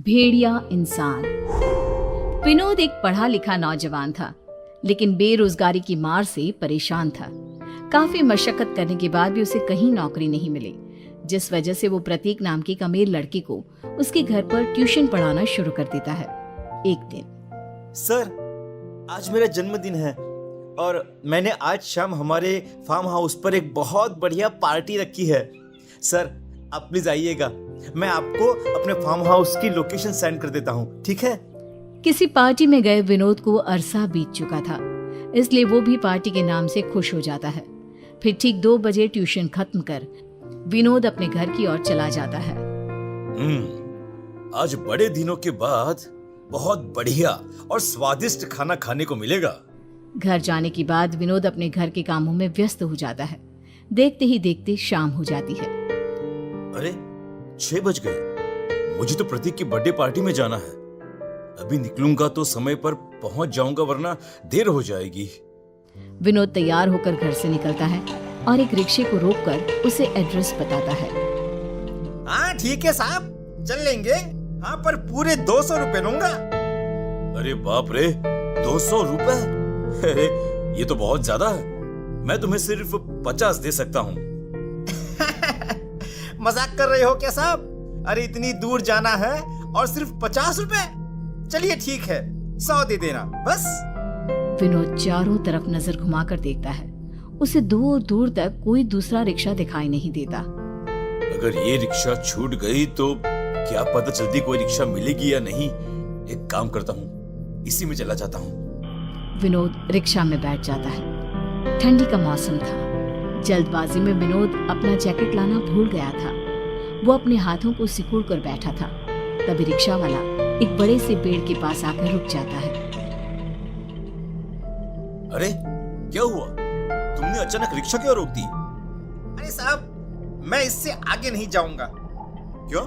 भेड़िया इंसान। विनोद एक पढ़ा लिखा नौजवान था, लेकिन बेरोजगारी की मार से परेशान था। काफी मशक्कत करने के बाद भी उसे कहीं नौकरी नहीं मिली, जिस वजह से वो प्रतीक नाम की एक अमीर लड़की को उसके घर पर ट्यूशन पढ़ाना शुरू कर देता है। एक दिन, सर, आज मेरा जन्मदिन है और मैंने आज शाम हमारे फार्म हाउस पर एक बहुत बढ़िया पार्टी रखी है। सर, आप प्लीज आइएगा। मैं आपको अपने फार्म हाउस की लोकेशन सेंड कर देता हूँ, ठीक है? किसी पार्टी में गए विनोद को अरसा बीत चुका था, इसलिए वो भी पार्टी के नाम से खुश हो जाता है। फिर ठीक 2 बजे ट्यूशन खत्म कर विनोद अपने घर की ओर चला जाता है। आज बड़े दिनों के बाद बहुत बढ़िया और स्वादिष्ट खाना खाने को मिलेगा। घर जाने के बाद विनोद अपने घर के कामों में व्यस्त हो जाता है। देखते ही देखते शाम हो जाती है। अरे 6 बज गए। मुझे तो प्रतीक की बर्थडे पार्टी में जाना है। अभी निकलूंगा तो समय पर पहुंच जाऊंगा, वरना देर हो जाएगी। विनोद तैयार होकर घर से निकलता है और एक रिक्शे को रोककर उसे एड्रेस बताता है। हाँ ठीक है साहब, चल लेंगे। हाँ, पर पूरे 200 रुपए लूंगा। अरे बाप रे, 200 रुपए? अरे ये तो बहुत ज्यादा है। मैं तुम्हें सिर्फ 50 दे सकता हूँ। मजाक कर रहे हो क्या साहब? अरे इतनी दूर जाना है और सिर्फ 50 रुपए? चलिए ठीक है, 100 दे देना बस। विनोद चारों तरफ नजर घुमाकर देखता है। उसे दूर दूर तक कोई दूसरा रिक्शा दिखाई नहीं देता। अगर ये रिक्शा छूट गई तो क्या पता जल्दी कोई रिक्शा मिलेगी या नहीं। एक काम करता हूँ, इसी में चला जाता हूँ। विनोद रिक्शा में बैठ जाता है। ठंडी का मौसम था। जल्दबाजी में विनोद अपना जैकेट लाना भूल गया था। वो अपने हाथों को सिकुड़ कर बैठा था। तभी रिक्शा वाला एक बड़े से पेड़ के पास आकर रुक जाता है। अरे क्या हुआ? तुमने अचानक रिक्शा क्यों रोक दी? अरे साहब, मैं इससे आगे नहीं जाऊंगा। क्यों?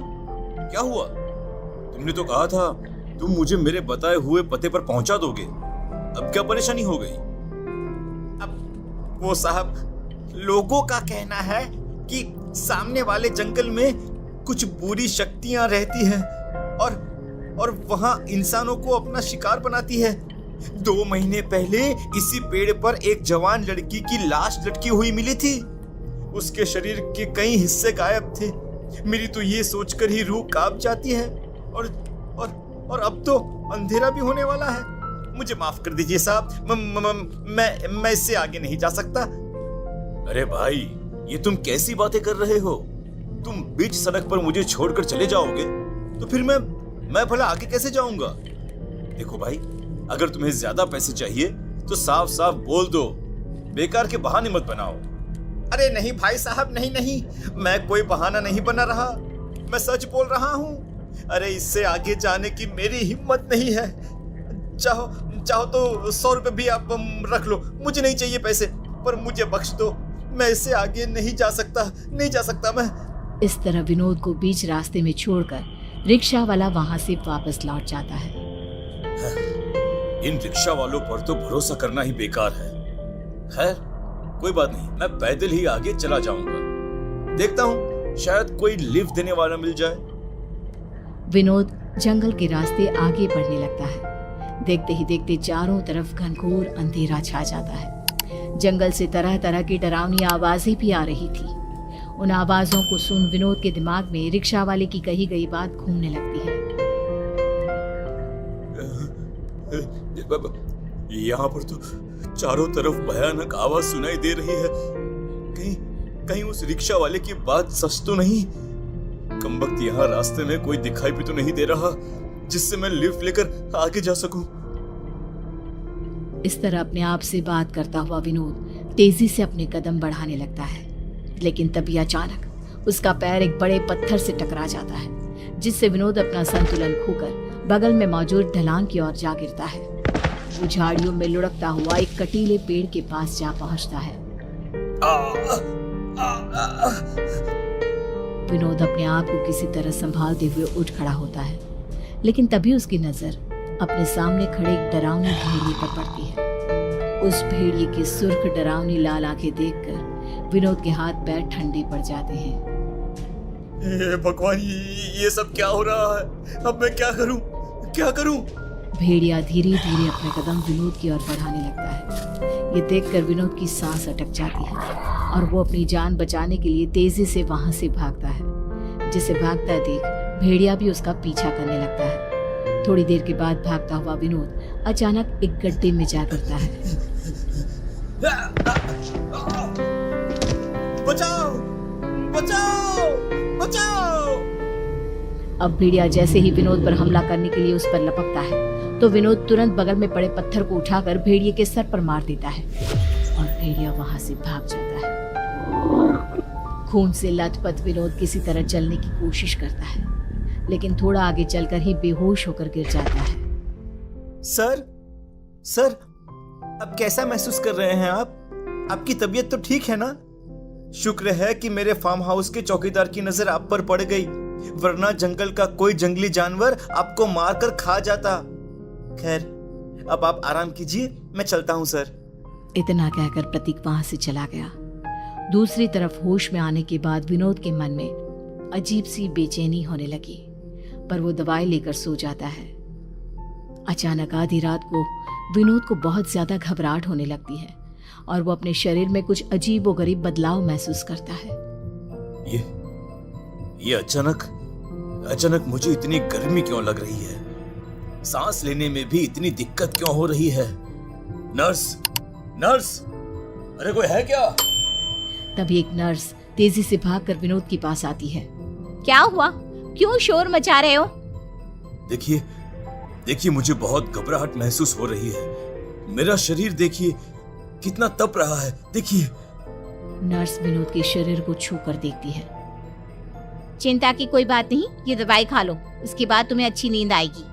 क्या हुआ? तुमने तो कहा था तुम मुझे मेरे बताए हुए पते पर पहुंचा दोगे। अब क्या परेशानी हो गई? अब वो साहब, लोगों का कहना है कि सामने वाले जंगल में कुछ बुरी शक्तियां रहती हैं और वहां इंसानों को अपना शिकार बनाती है। 2 महीने पहले इसी पेड़ पर एक जवान लड़की की लाश लटकी हुई मिली थी। उसके शरीर के कई हिस्से गायब थे। मेरी तो ये सोचकर ही रूह कांप जाती है। और अब तो अंधेरा भी होने वाला है। मुझे माफ कर दीजिए साहब, मैं इससे आगे नहीं जा सकता। अरे भाई, ये तुम कैसी बातें कर रहे हो? तुम बीच सड़क पर मुझे छोड़कर चले जाओगे तो फिर मैं भला आगे कैसे जाऊंगा? देखो भाई, अगर तुम्हें ज्यादा पैसे चाहिए तो साफ साफ बोल दो, बेकार के बहाने मत बनाओ। अरे नहीं भाई साहब, नहीं, मैं कोई बहाना नहीं बना रहा। मैं सच बोल रहा हूँ। अरे इससे आगे जाने की मेरी हिम्मत नहीं है। चाहो तो 100 रुपए भी आप रख लो। मुझे नहीं चाहिए पैसे, पर मुझे बख्श दो। मैं इससे आगे नहीं जा सकता मैं। इस तरह विनोद को बीच रास्ते में छोड़कर रिक्शा वाला वहां से वापस लौट जाता है। इन रिक्शा वालों पर तो भरोसा करना ही बेकार है। खैर कोई बात नहीं, मैं पैदल ही आगे चला जाऊंगा। देखता हूँ, शायद कोई लिफ्ट देने वाला मिल जाए। विनोद जंगल के रास्ते आगे बढ़ने लगता है। देखते ही देखते चारों तरफ घनघोर अंधेरा छा जाता है। जंगल से तरह तरह की डरावनी आवाजें भी आ रही थी। उन आवाजों को सुन विनोद के दिमाग में रिक्शा वाले की कही गई बात घूमने लगती है। यहाँ पर तो चारों तरफ भयानक आवाज सुनाई दे रही है। कहीं उस रिक्शा वाले की बात सच तो नहीं? कमबख्त, यहाँ रास्ते में कोई दिखाई भी तो नहीं दे रहा जिससे मैं लिफ्ट लेकर आगे जा सकूं। इस तरह अपने आप से बात करता हुआ विनोद तेजी से अपने कदम बढ़ाने लगता है, लेकिन तभी अचानक उसका पैर एक बड़े पत्थर से टकरा जाता है, जिससे विनोद अपना संतुलन खोकर बगल में मौजूद ढलान की ओर जा गिरता है। वो झाड़ियों में लुढ़कता हुआ एक कटीले पेड़ के पास जा पहुंचता है। विनोद अपने आप को किसी तरह संभालते हुए उठ खड़ा होता है, लेकिन तभी उसकी नजर अपने सामने खड़े एक डरावनी भेड़िए पर पड़ती है। उस भेड़िए की सुर्ख डरावनी लाल आंखें देखकर विनोद के हाथ पैर ठंडे पड़ जाते हैं। हे भगवान, ये सब क्या हो रहा है? अब मैं क्या करूं? क्या करूं? भेड़िया धीरे धीरे अपने कदम विनोद की ओर बढ़ाने लगता है। ये देखकर विनोद की सांस अटक जाती है और वो अपनी जान बचाने के लिए तेजी से वहां से भागता है। जिसे भागता देख भेड़िया भी उसका पीछा करने लगता है। थोड़ी देर के बाद भागता हुआ विनोद अचानक एक गड्ढे में जा गिरता है। बचाओ! बचाओ! बचाओ! अब भेड़िया जैसे ही विनोद पर हमला करने के लिए उस पर लपकता है तो विनोद तुरंत बगल में पड़े पत्थर को उठाकर भेड़िए के सर पर मार देता है और भेड़िया वहां से भाग जाता है। खून से लथपथ विनोद किसी तरह चलने की कोशिश करता है, लेकिन थोड़ा आगे चलकर ही बेहोश होकर गिर जाता है। सर, अब कैसा महसूस कर रहे हैं आप? आपकी तबीयत तो ठीक है ना? शुक्र है कि मेरे फार्म हाउस के चौकीदार की नजर आप पर पड़ गई, वरना जंगल का कोई जंगली जानवर आपको मारकर खा जाता। खैर, अब आप आराम कीजिए, मैं चलता हूं सर। इतना कहकर प्रतीक वहां से चला गया। दूसरी तरफ होश में आने के बाद विनोद के मन में अजीब सी बेचैनी होने लगी, पर वो दवाई लेकर सो जाता है। अचानक आधी रात को विनोद को बहुत ज्यादा घबराहट होने लगती है और वो अपने शरीर में कुछ अजीब व गरीब बदलाव महसूस करता है। ये अचानक मुझे इतनी गर्मी क्यों लग रही है? सांस लेने में भी इतनी दिक्कत क्यों हो रही है? नर्स, अरे कोई है क्या? तभी एक नर्स तेजी से भागकर विनोद के पास आती है। क्या हुआ? क्यों शोर मचा रहे हो? देखिए, मुझे बहुत घबराहट महसूस हो रही है। मेरा शरीर देखिए कितना तप रहा है, देखिए। नर्स विनोद के शरीर को छू कर देखती है। चिंता की कोई बात नहीं, ये दवाई खा लो, उसके बाद तुम्हें अच्छी नींद आएगी।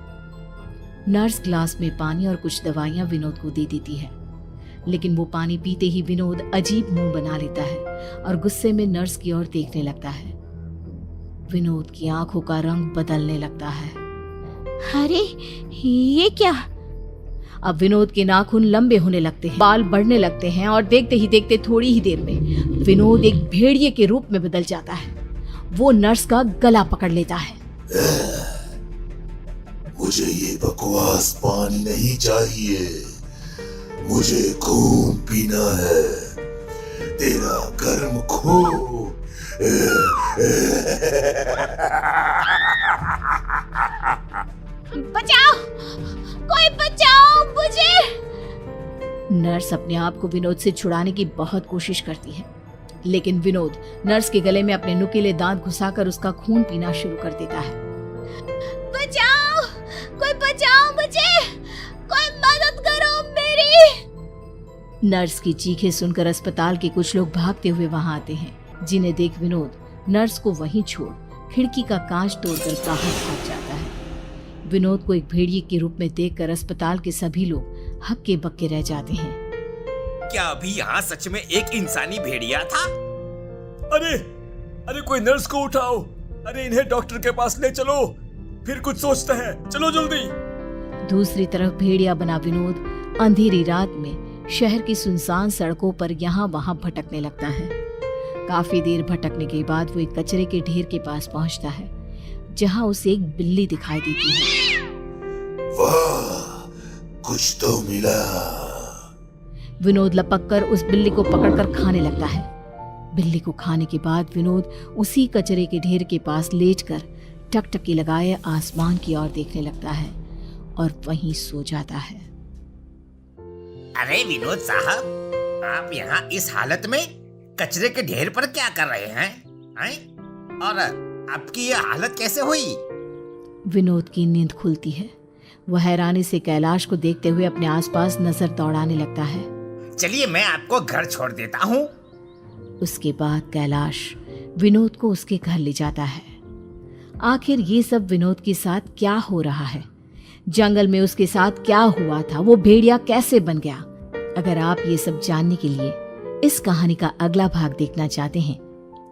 नर्स ग्लास में पानी और कुछ दवाइयां विनोद को दे देती है, लेकिन वो पानी पीते ही विनोद अजीब मुंह बना लेता है और गुस्से में नर्स की ओर देखने लगता है। विनोद की आंखों का रंग बदलने लगता है। अरे ये क्या? अब विनोद के नाखून लंबे होने लगते हैं, बाल बढ़ने लगते हैं और देखते ही देखते थोड़ी ही देर में विनोद एक भेड़िए के रूप में बदल जाता है। वो नर्स का गला पकड़ लेता है। मुझे ये बकवास पानी नहीं चाहिए, मुझे खून पीना है, तेरा गर्म खून। बचाओ, कोई बचाओ मुझे! नर्स अपने आप को विनोद से छुड़ाने की बहुत कोशिश करती है, लेकिन विनोद नर्स के गले में अपने नुकीले दांत घुसाकर उसका खून पीना शुरू कर देता है। बचाओ, कोई बचाओ मुझे, कोई मदद करो मेरी! नर्स की चीखें सुनकर अस्पताल के कुछ लोग भागते हुए वहां आते हैं, जिन्हें देख विनोद नर्स को वहीं छोड़ खिड़की का कांच तोड़कर बाहर भाग जाता है। विनोद को एक भेड़िए के रूप में देखकर अस्पताल के सभी लोग हक्के बक्के रह जाते हैं। क्या अभी यहाँ सच में एक इंसानी भेड़िया था? अरे कोई नर्स को उठाओ, अरे इन्हें डॉक्टर के पास ले चलो, फिर कुछ सोचते हैं, चलो जल्दी। दूसरी तरफ भेड़िया बना विनोद अंधेरी रात में शहर की सुनसान सड़कों पर यहाँ वहां भटकने लगता है। काफी देर भटकने के बाद वो एक कचरे के ढेर के पास पहुंचता है, जहां उसे एक बिल्ली दिखाई देती है। वाह, कुछ तो मिला। विनोद लपककर उस बिल्ली को पकड़कर खाने लगता है। बिल्ली को खाने के बाद विनोद उसी कचरे के ढेर के पास लेटकर टकटकी लगाए आसमान की ओर देखने लगता है और वहीं सो जाता है। अरे विनोद साहब, आप यहाँ इस हालत में कचरे के ढेर पर क्या कर रहे हैं? और आपकी ये हालत कैसे हुई? विनोद की नींद खुलती है। वह हैरानी से कैलाश को देखते हुए अपने आसपास नजर दौड़ाने लगता है। चलिए मैं आपको घर छोड़ देता हूँ। उसके बाद कैलाश विनोद को उसके घर ले जाता है। आखिर ये सब विनोद के साथ क्या हो रहा है? जंगल में उसके साथ क्या हुआ था? वो भेड़िया कैसे बन गया? अगर आप ये सब जानने के लिए इस कहानी का अगला भाग देखना चाहते हैं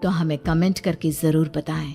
तो हमें कमेंट करके जरूर बताएं।